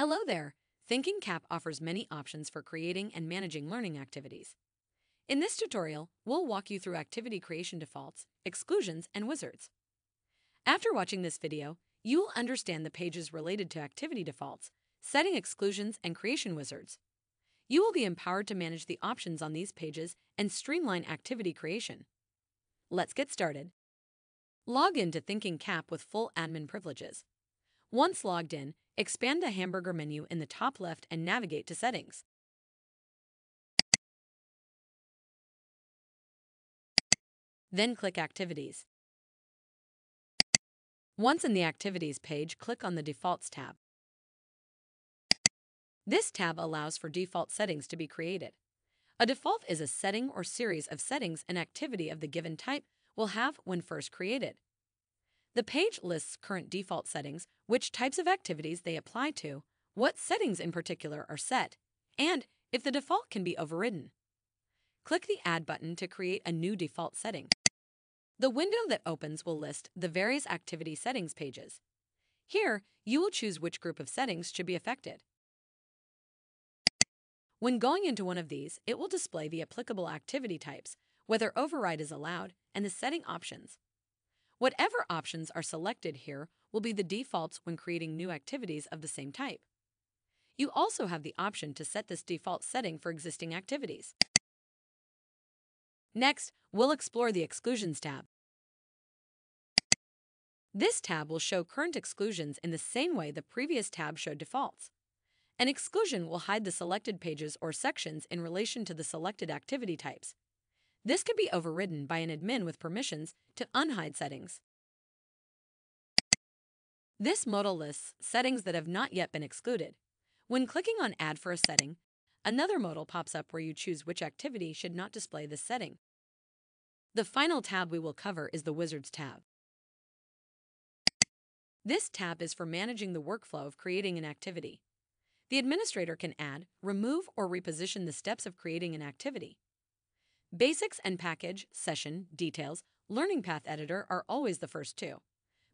Hello there! Thinking Cap offers many options for creating and managing learning activities. In this tutorial, we'll walk you through activity creation defaults, exclusions, and wizards. After watching this video, you will understand the pages related to activity defaults, setting exclusions, and creation wizards. You will be empowered to manage the options on these pages and streamline activity creation. Let's get started. Log in to Thinking Cap with full admin privileges. Once logged in, expand the hamburger menu in the top left and navigate to Settings. Then click Activities. Once in the Activities page, click on the Defaults tab. This tab allows for default settings to be created. A default is a setting or series of settings an activity of the given type will have when first created. The page lists current default settings, which types of activities they apply to, what settings in particular are set, and if the default can be overridden. Click the Add button to create a new default setting. The window that opens will list the various activity settings pages. Here, you will choose which group of settings should be affected. When going into one of these, it will display the applicable activity types, whether override is allowed, and the setting options. Whatever options are selected here will be the defaults when creating new activities of the same type. You also have the option to set this default setting for existing activities. Next, we'll explore the Exclusions tab. This tab will show current exclusions in the same way the previous tab showed defaults. An exclusion will hide the selected pages or sections in relation to the selected activity types. This can be overridden by an admin with permissions to unhide settings. This modal lists settings that have not yet been excluded. When clicking on Add for a setting, another modal pops up where you choose which activity should not display this setting. The final tab we will cover is the Wizards tab. This tab is for managing the workflow of creating an activity. The administrator can add, remove, or reposition the steps of creating an activity. Basics and Package, Session, Details, Learning Path Editor are always the first two,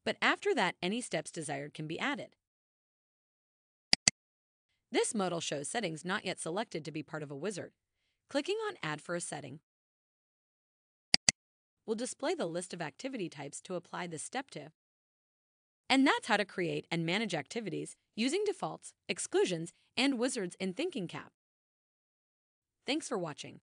but after that, any steps desired can be added. This modal shows settings not yet selected to be part of a wizard. Clicking on Add for a setting will display the list of activity types to apply this step to. And that's how to create and manage activities using defaults, exclusions, and wizards in Thinking Cap. Thanks for watching.